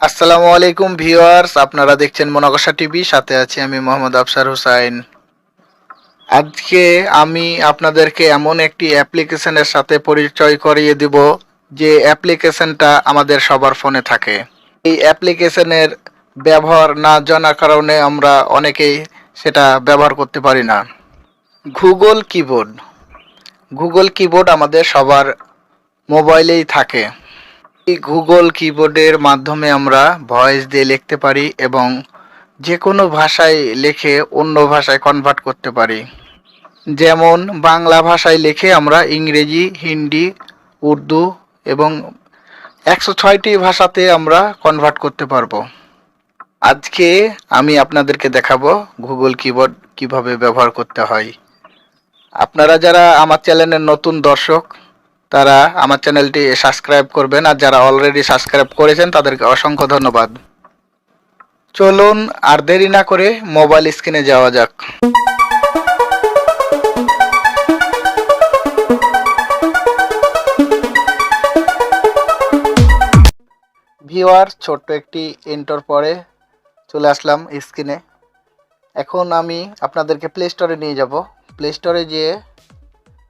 আসসালামু আলাইকুম ভিউয়ার্স, আপনারা দেখছেন মোনাকাসা টিভি। সাথে আছি আমি মোহাম্মদ আফসার হোসাইন। আজকে আমি আপনাদেরকে এমন একটি অ্যাপ্লিকেশনের সাথে পরিচয় করিয়ে দিব যে অ্যাপ্লিকেশনটা আমাদের সবার ফোনে থাকে। এই অ্যাপ্লিকেশনের ব্যবহার না জানার কারণে আমরা অনেকেই সেটা ব্যবহার করতে পারি না। Google keyboard. গুগল কিবোর্ড আমাদের সবার মোবাইলেই থাকে। এই গুগল কিবোর্ডের মাধ্যমে আমরা ভয়েস দিয়ে লিখতে পারি এবং যে কোনো ভাষায় লিখে অন্য ভাষায় কনভার্ট করতে পারি। যেমন বাংলা ভাষায় লিখে আমরা ইংরেজি, হিন্দি, উর্দু এবং 106টি ভাষাতে আমরা কনভার্ট করতে পারবো। আজকে আমি আপনাদেরকে দেখাবো গুগল কিবোর্ড কিভাবে ব্যবহার করতে হয়। আপনারা যারা আমার চ্যানেলের নতুন দর্শক, তারা আমার চ্যানেলটি সাবস্ক্রাইব করবেন, আর যারা অলরেডি সাবস্ক্রাইব করেছেন তাদেরকে অসংখ্য ধন্যবাদ। চলুন আর দেরি না করে মোবাইল স্ক্রিনে যাওয়া যাক। ভিউয়ার, ছোট্ট একটি ইন্ট্রোর পরে চলে আসলাম স্ক্রিনে। এখন আমি আপনাদেরকে প্লে স্টোরে নিয়ে যাব। প্লে স্টোরে গিয়ে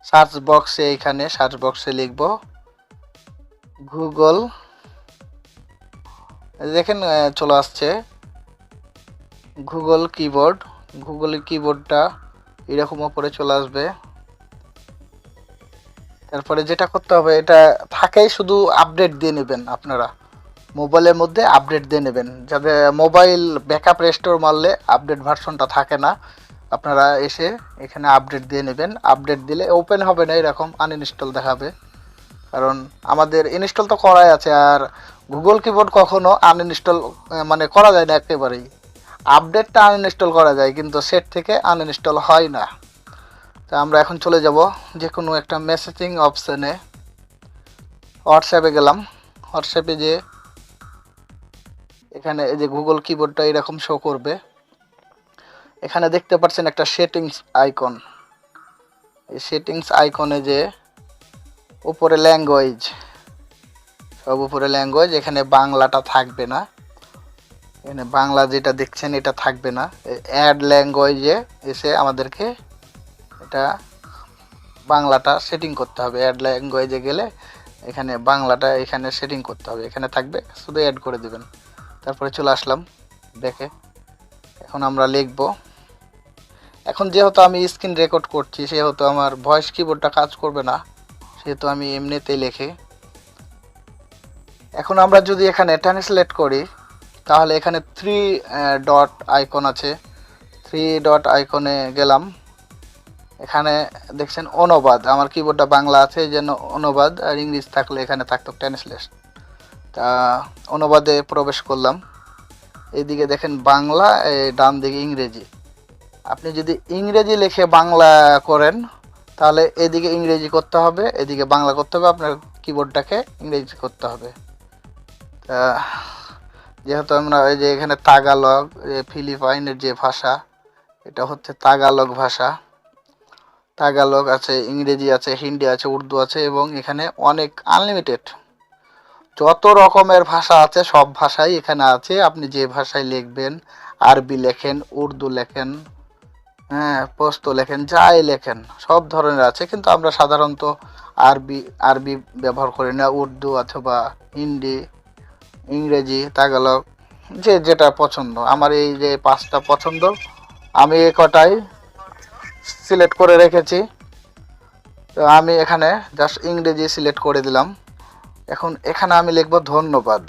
সার্চ বক্সে লিখব গুগল। দেখেন চলে আসছে গুগল কিবোর্ড। গুগল কিবোর্ডটা এরকম উপরে চলে আসবে। তারপরে যেটা করতে হবে, এটা থাকেই, শুধু আপডেট দিয়ে নেবেন। আপনারা মোবাইলের মধ্যে আপডেট দিয়ে নেবেন, যাতে মোবাইল ব্যাকআপ রেস্টোর মারলে আপডেট ভার্সনটা থাকে না। আপনারা এসে এখানে আপডেট দিয়ে নেবেন। আপডেট দিলে ওপেন হবে না, এরকম আনইনস্টল দেখাবে, কারণ আমাদের ইনস্টল তো করাই আছে। আর গুগল কিবোর্ড কখনো আনইনস্টল মানে করা যায় না একেবারেই। আপডেটটা আনইনস্টল করা যায়, কিন্তু সেট থেকে আনইনস্টল হয় না। তা আমরা এখন চলে যাব যে কোনো একটা মেসেজিং অপশানে। হোয়াটসঅ্যাপে গেলাম। হোয়াটসঅ্যাপে যে এখানে এই যে গুগল কিবোর্ডটা এরকম শো করবে। এখানে দেখতে পাচ্ছেন একটা সেটিংস আইকন। এই সেটিংস আইকনে যে উপরে ল্যাঙ্গুয়েজ, সব উপরে ল্যাঙ্গুয়েজ, এখানে বাংলাটা থাকবে না। এখানে বাংলা যেটা দেখছেন এটা থাকবে না। অ্যাড ল্যাঙ্গুয়েজে এসে আমাদেরকে এটা বাংলাটা সেটিং করতে হবে। অ্যাড ল্যাঙ্গুয়েজে গেলে এখানে বাংলাটা এখানে সেটিং করতে হবে, এখানে থাকবে, শুধু অ্যাড করে দেবেন। তারপরে চলে আসলাম দেখে। এখন আমরা লিখব। এখন যেহেতু আমি স্ক্রিন রেকর্ড করছি, সেহেতু আমার ভয়েস কিবোর্ডটা কাজ করবে না, সেহেতু আমি এমনিতেই লিখি। এখন আমরা যদি এখানে ট্রান্সলেট করি, তাহলে এখানে 3 ডট আইকন আছে। 3 ডট আইকনে গেলাম। এখানে দেখছেন অনুবাদ। আমার কিবোর্ডটা বাংলা আছে, এই জন্য অনুবাদ, আর ইংলিশ থাকলে এখানে থাকতো ট্রান্সলেশন। তা অনুবাদে প্রবেশ করলাম। এইদিকে দেখেন বাংলা, ডান দিকে ইংরেজি। আপনি যদি ইংরেজি লিখে বাংলা করেন, তাহলে এদিকে ইংরেজি করতে হবে, এদিকে বাংলা করতে হবে। আপনার কিবোর্ডটাকে ইংরেজি করতে হবে। তা যেহেতু আমরা এই যে এখানে তাগালগ, ফিলিপাইনের যে ভাষা, এটা হচ্ছে তাগালগ ভাষা। তাগালগ আছে, ইংরেজি আছে, হিন্দি আছে, উর্দু আছে, এবং এখানে অনেক আনলিমিটেড যত রকমের ভাষা আছে সব ভাষাই এখানে আছে। আপনি যে ভাষায় লিখবেন, আরবি লেখেন, উর্দু লেখেন, পশতো লেখেন, যাই লেখেন, সব ধরনের আছে। কিন্তু আমরা সাধারণত আরবি ব্যবহার করি না, উর্দু অথবা হিন্দি, ইংরেজি, তাগালগ, যে যেটা পছন্দ। আমার এই যে 5টা পছন্দ, আমি এ কটাই সিলেক্ট করে রেখেছি। তো আমি এখানে জাস্ট ইংরেজি সিলেক্ট করে দিলাম। এখন এখানে আমি লিখব ধন্যবাদ।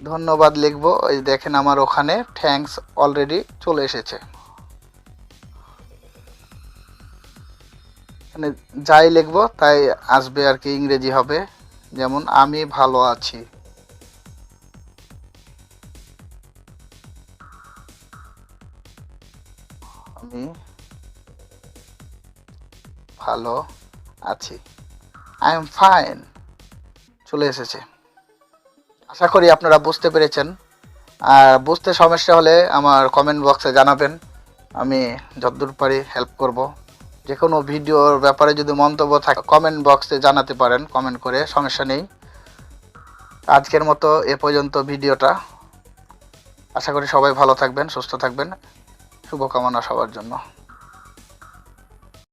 ধন্যবাদ লিখব। এই দেখেন আমার ওখানে থ্যাঙ্কস অলরেডি চলে এসেছে। মানে যাই লিখব তাই আসবে আর কি, ইংরেজি হবে। যেমন আমি ভালো আছি। আমি ভালো আছি। আই এম ফাইন চলে এসেছে। আশা করি আপনারা বুঝতে পেরেছেন। আর বুঝতে সমস্যা হলে আমার কমেন্ট বক্সে জানাবেন, আমি যতদূর পারি হেল্প করব। যে কোনো ভিডিওর ব্যাপারে যদি মন্তব্য থাকে কমেন্ট বক্সে জানাতে পারেন, কমেন্ট করে, সমস্যা নেই। আজকের মতো এ পর্যন্ত ভিডিওটা। আশা করি সবাই ভালো থাকবেন, সুস্থ থাকবেন। শুভকামনা সবার জন্য।